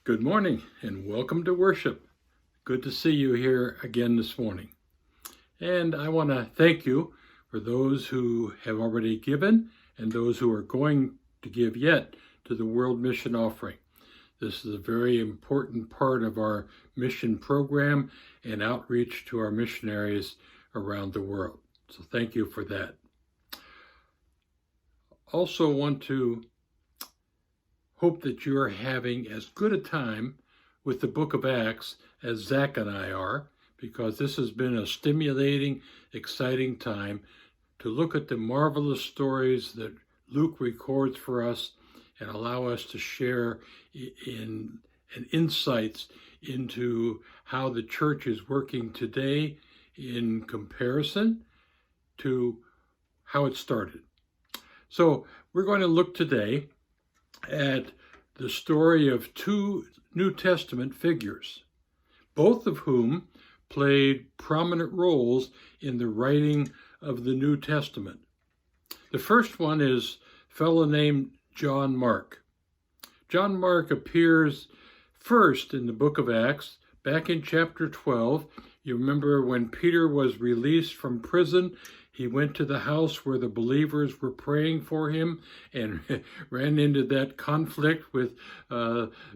Good morning and welcome to worship. Good to see you here again this morning. And I want to thank you for those who have already given and those who are going to give yet to the World Mission Offering. This is a very important part of our mission program and outreach to our missionaries around the world. So thank you for that. Also want to hope that you're having as good a time with the book of Acts as Zach and I are, because this has been a stimulating, exciting time to look at the marvelous stories that Luke records for us and allow us to share in insights into how the church is working today in comparison to how it started. So we're going to look today at the story of two New Testament figures, both of whom played prominent roles in the writing of the New Testament. The first one is a fellow named John Mark. John Mark appears first in the book of Acts, back in chapter 12. You remember when Peter was released from prison, he went to the house where the believers were praying for him and ran into that conflict with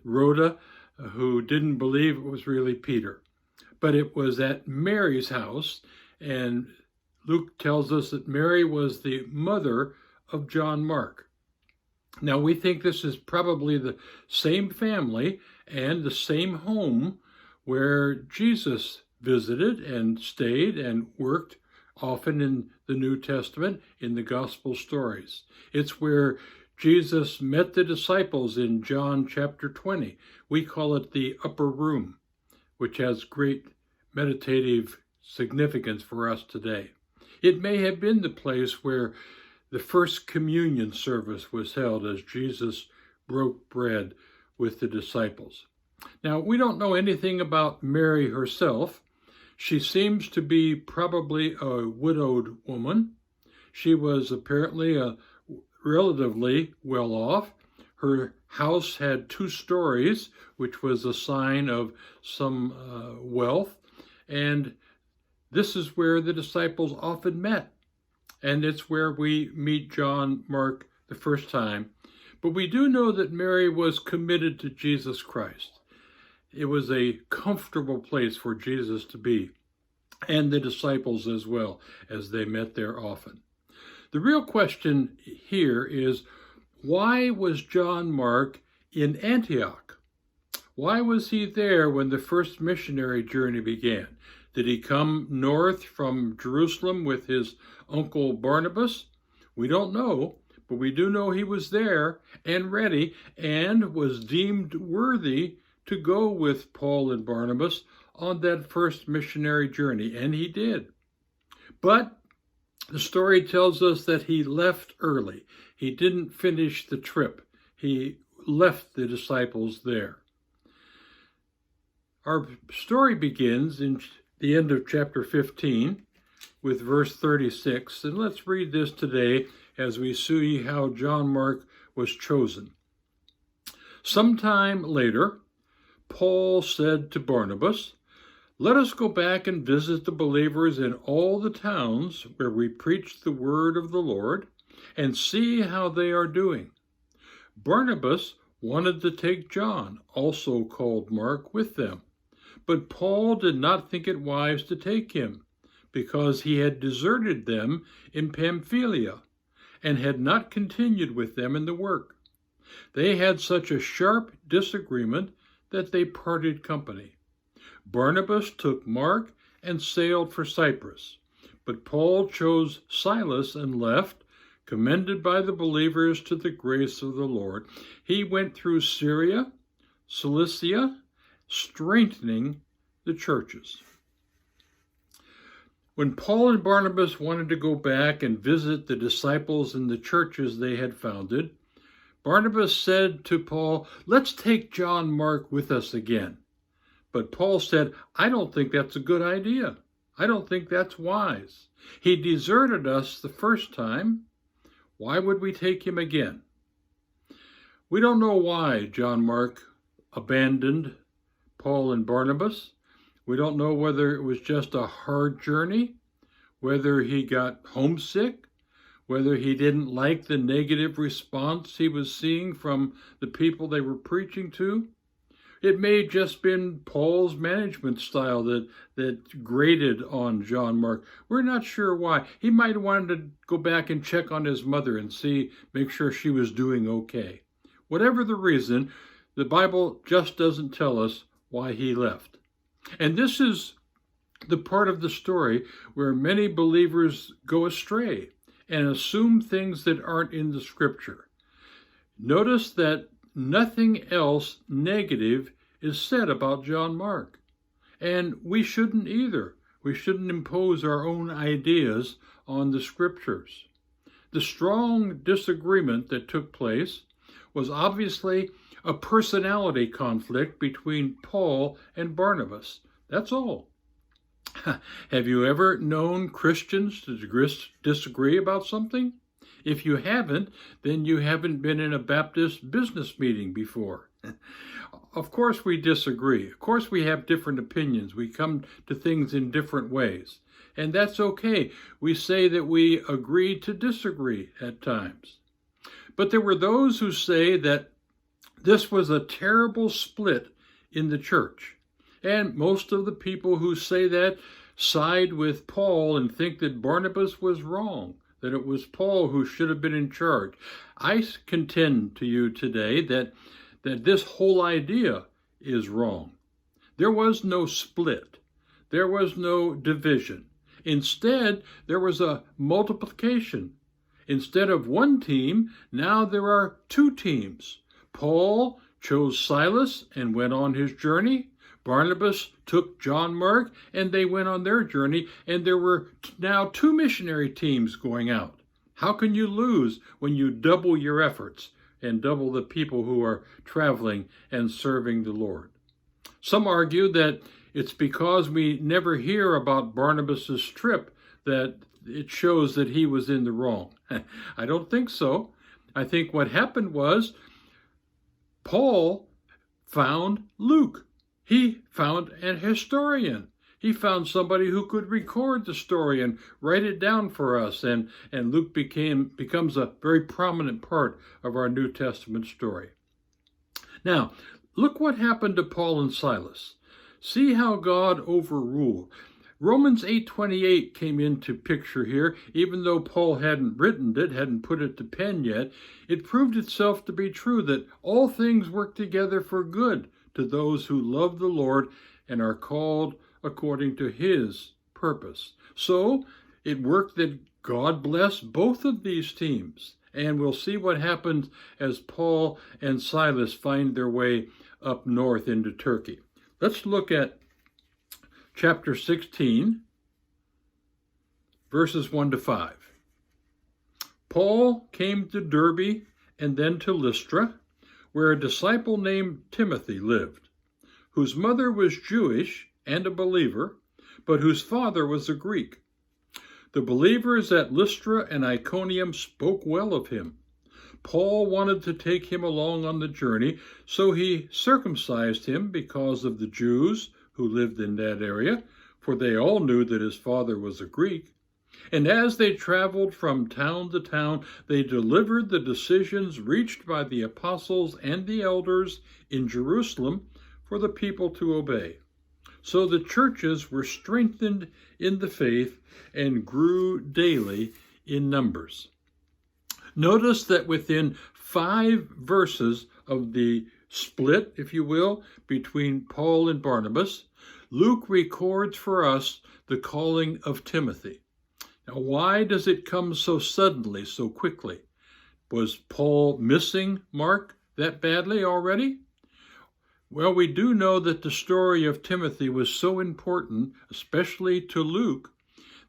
Rhoda, who didn't believe it was really Peter. But it was at Mary's house, and Luke tells us that Mary was the mother of John Mark. Now, we think this is probably the same family and the same home where Jesus visited and stayed and worked often in the New Testament, in the gospel stories. It's where Jesus met the disciples in John chapter 20. We call it the upper room, which has great meditative significance for us today. It may have been the place where the first communion service was held as Jesus broke bread with the disciples. Now, we don't know anything about Mary herself. She seems to be probably a widowed woman. She was apparently relatively well off. Her house had 2 stories, which was a sign of some wealth. And this is where the disciples often met. And it's where we meet John Mark the first time. But we do know that Mary was committed to Jesus Christ. It was a comfortable place for Jesus to be, and the disciples as well, as they met there often. The real question here is, why was John Mark in Antioch? Why was he there when the first missionary journey began? Did he come north from Jerusalem with his uncle Barnabas? We don't know, but we do know he was there and ready and was deemed worthy to go with Paul and Barnabas on that first missionary journey, and he did. But the story tells us that he left early. He didn't finish the trip. He left the disciples there. Our story begins in the end of chapter 15 with verse 36, and let's read this today as we see how John Mark was chosen. Sometime later, Paul said to Barnabas, "Let us go back and visit the believers in all the towns where we preach the word of the Lord and see how they are doing." Barnabas wanted to take John, also called Mark, with them, but Paul did not think it wise to take him, because he had deserted them in Pamphylia and had not continued with them in the work. They had such a sharp disagreement that they parted company. Barnabas took Mark and sailed for Cyprus, but Paul chose Silas and left, commended by the believers to the grace of the Lord. He went through Syria, Cilicia, strengthening the churches. When Paul and Barnabas wanted to go back and visit the disciples in the churches they had founded, Barnabas said to Paul, "Let's take John Mark with us again." But Paul said, "I don't think that's a good idea. I don't think that's wise. He deserted us the first time. Why would we take him again?" We don't know why John Mark abandoned Paul and Barnabas. We don't know whether it was just a hard journey, whether he got homesick, whether he didn't like the negative response he was seeing from the people they were preaching to. It may have just been Paul's management style that grated on John Mark. We're not sure why. He might have wanted to go back and check on his mother and make sure she was doing okay. Whatever the reason, the Bible just doesn't tell us why he left. And this is the part of the story where many believers go astray and assume things that aren't in the scripture. Notice that nothing else negative is said about John Mark. And we shouldn't either. We shouldn't impose our own ideas on the scriptures. The strong disagreement that took place was obviously a personality conflict between Paul and Barnabas. That's all. Have you ever known Christians to disagree about something? If you haven't, then you haven't been in a Baptist business meeting before. Of course we disagree. Of course we have different opinions. We come to things in different ways. And that's okay. We say that we agree to disagree at times. But there were those who say that this was a terrible split in the church. And most of the people who say that side with Paul and think that Barnabas was wrong, that it was Paul who should have been in charge. I contend to you today that this whole idea is wrong. There was no split. There was no division. Instead, there was a multiplication. Instead of one team, now there are two teams. Paul chose Silas and went on his journey. Barnabas took John Mark and they went on their journey, and there were now two missionary teams going out. How can you lose when you double your efforts and double the people who are traveling and serving the Lord? Some argue that it's because we never hear about Barnabas's trip that it shows that he was in the wrong. I don't think so. I think what happened was Paul found Luke. He found an historian. He found somebody who could record the story and write it down for us. And Luke becomes a very prominent part of our New Testament story. Now, look what happened to Paul and Silas. See how God overruled. Romans 8:28 came into picture here. Even though Paul hadn't written it, hadn't put it to pen yet, it proved itself to be true that all things work together for good to those who love the Lord and are called according to his purpose. So it worked that God blessed both of these teams. And we'll see what happens as Paul and Silas find their way up north into Turkey. Let's look at chapter 16, verses 1 to 5. Paul came to Derbe and then to Lystra, where a disciple named Timothy lived, whose mother was Jewish and a believer, but whose father was a Greek. The believers at Lystra and Iconium spoke well of him. Paul wanted to take him along on the journey, so he circumcised him because of the Jews who lived in that area, for they all knew that his father was a Greek. And as they traveled from town to town, they delivered the decisions reached by the apostles and the elders in Jerusalem for the people to obey. So the churches were strengthened in the faith and grew daily in numbers. Notice that within 5 verses of the split, if you will, between Paul and Barnabas, Luke records for us the calling of Timothy. Now, why does it come so suddenly, so quickly? Was Paul missing Mark that badly already? Well, we do know that the story of Timothy was so important, especially to Luke,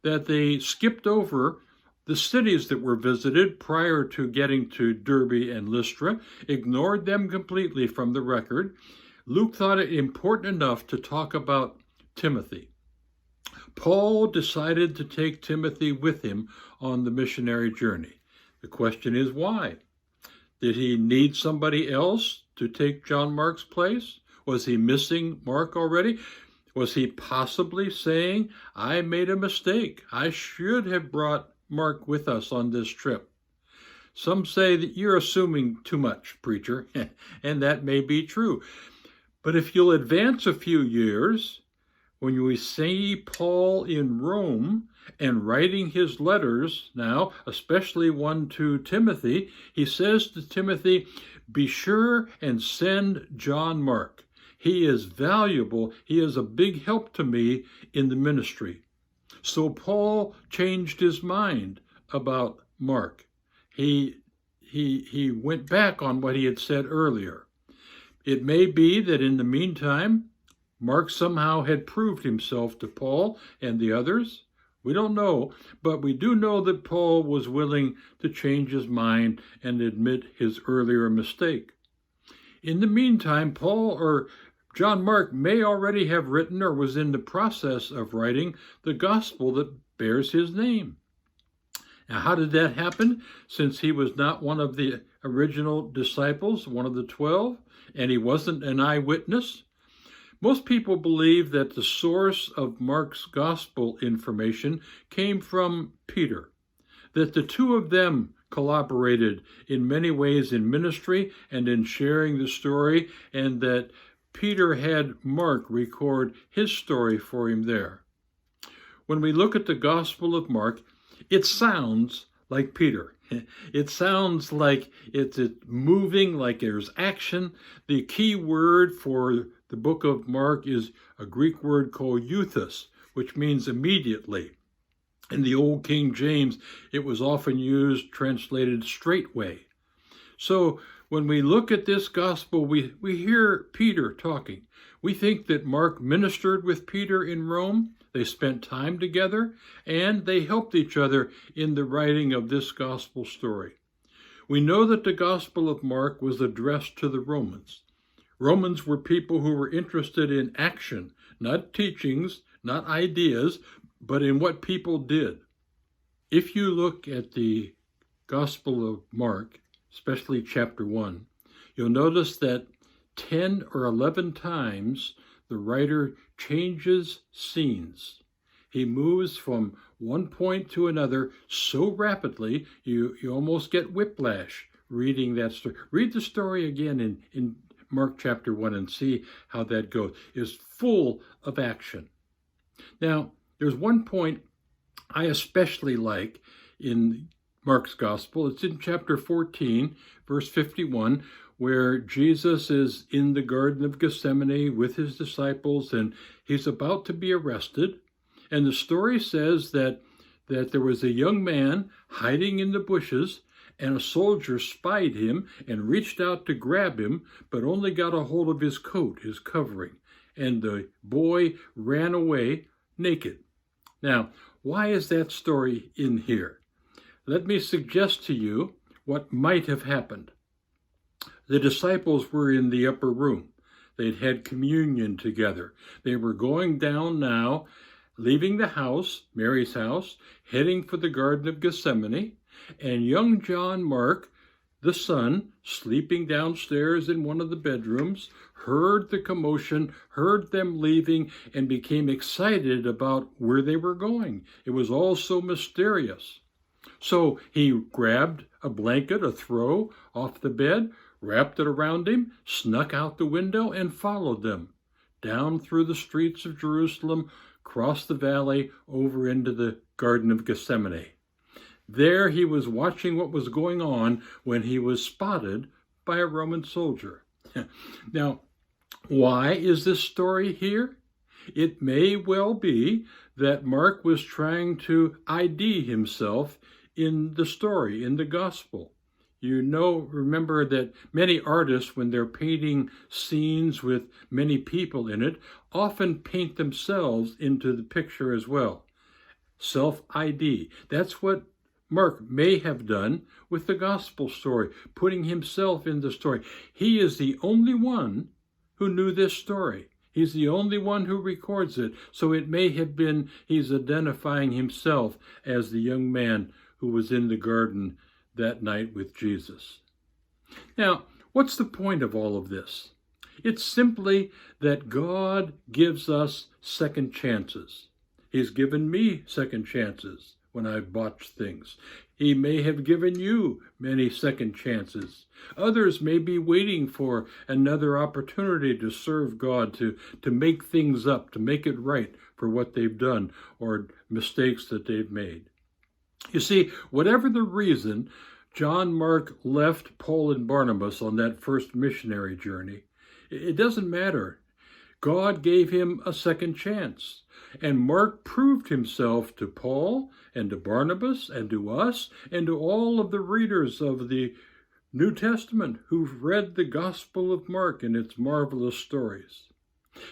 that they skipped over the cities that were visited prior to getting to Derbe and Lystra, ignored them completely from the record. Luke thought it important enough to talk about Timothy. Paul decided to take Timothy with him on the missionary journey. The question is why? Did he need somebody else to take John Mark's place? Was he missing Mark already? Was he possibly saying, I made a mistake. I should have brought Mark with us on this trip? Some say that you're assuming too much, preacher, and that may be true. But if you'll advance a few years, when we see Paul in Rome and writing his letters now, especially one to Timothy, he says to Timothy, be sure and send John Mark. He is valuable. He is a big help to me in the ministry. So Paul changed his mind about Mark. He went back on what he had said earlier. It may be that in the meantime, Mark somehow had proved himself to Paul and the others. We don't know, but we do know that Paul was willing to change his mind and admit his earlier mistake. In the meantime, Paul or John Mark may already have written or was in the process of writing the gospel that bears his name. Now, how did that happen? Since he was not one of the original disciples, one of the 12, and he wasn't an eyewitness, most people believe that the source of Mark's gospel information came from Peter, that the two of them collaborated in many ways in ministry and in sharing the story, and that Peter had Mark record his story for him there. When we look at the Gospel of Mark, it sounds like Peter. It sounds like it's moving, like there's action. The key word for the book of Mark is a Greek word called euthus, which means immediately. In the Old King James, it was often used, translated straightway. So when we look at this gospel, we hear Peter talking. We think that Mark ministered with Peter in Rome. They spent time together, and they helped each other in the writing of this gospel story. We know that the Gospel of Mark was addressed to the Romans. Romans were people who were interested in action, not teachings, not ideas, but in what people did. If you look at the Gospel of Mark, especially chapter 1, you'll notice that 10 or 11 times the writer changes scenes. He moves from one point to another so rapidly, you almost get whiplash reading that story. Read the story again in Mark chapter 1 and see how that goes. It's full of action. Now, there's one point I especially like in Mark's gospel. It's in chapter 14, verse 51, where Jesus is in the Garden of Gethsemane with his disciples, and he's about to be arrested. And the story says that there was a young man hiding in the bushes, and a soldier spied him and reached out to grab him, but only got a hold of his coat, his covering. And the boy ran away naked. Now, why is that story in here? Let me suggest to you what might have happened. The disciples were in the upper room. They'd had communion together. They were going down now, leaving the house, Mary's house, heading for the Garden of Gethsemane, and young John Mark, the son, sleeping downstairs in one of the bedrooms, heard the commotion, heard them leaving, and became excited about where they were going. It was all so mysterious. So he grabbed a blanket, a throw, off the bed, wrapped it around him, snuck out the window, and followed them down through the streets of Jerusalem, crossed the valley, over into the Garden of Gethsemane. There he was watching what was going on when he was spotted by a Roman soldier. Now, why is this story here? It may well be that Mark was trying to ID himself in the story, in the gospel. Remember that many artists, when they're painting scenes with many people in it, often paint themselves into the picture as well. Self-ID. That's what Mark may have done with the gospel story, putting himself in the story. He is the only one who knew this story. He's the only one who records it. So it may have been he's identifying himself as the young man who was in the garden that night with Jesus. Now, What's the point of all of this? It's simply that God gives us second chances. He's given me second chances when I've botched things. He may have given you many second chances. Others may be waiting for another opportunity to serve God, to make things up, to make it right for what they've done or mistakes that they've made. You see, whatever the reason, John Mark left Paul and Barnabas on that first missionary journey. It doesn't matter. God gave him a second chance. And Mark proved himself to Paul and to Barnabas and to us and to all of the readers of the New Testament who've read the Gospel of Mark and its marvelous stories.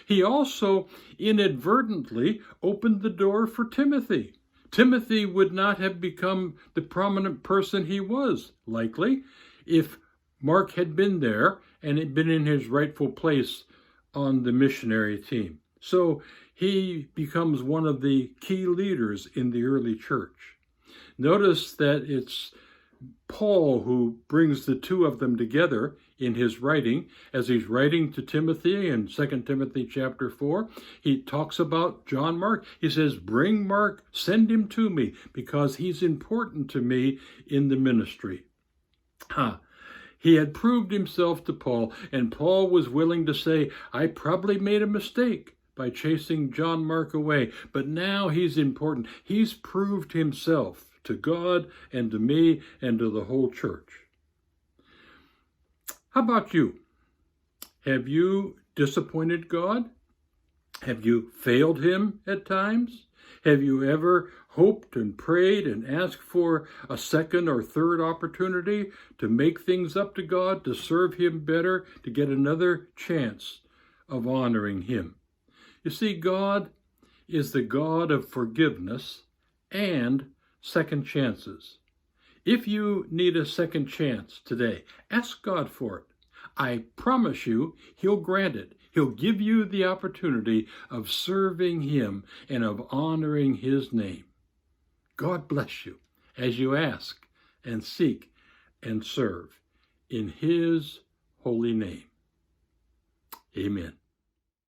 He also inadvertently opened the door for Timothy. Timothy would not have become the prominent person he was, likely, if Mark had been there and had been in his rightful place on the missionary team. So he becomes one of the key leaders in the early church. Notice that it's Paul who brings the two of them together in his writing. As he's writing to Timothy in 2 Timothy chapter 4, he talks about John Mark. He says, bring Mark, send him to me, because he's important to me in the ministry. He had proved himself to Paul, and Paul was willing to say, I probably made a mistake by chasing John Mark away, but now he's important. He's proved himself to God and to me and to the whole church. How about you? Have you disappointed God? Have you failed him at times? Have you ever hoped and prayed and asked for a second or third opportunity to make things up to God, to serve him better, to get another chance of honoring him? You see, God is the God of forgiveness and second chances. If you need a second chance today, ask God for it. I promise you, he'll grant it. He'll give you the opportunity of serving him and of honoring his name. God bless you as you ask and seek and serve in his holy name. Amen.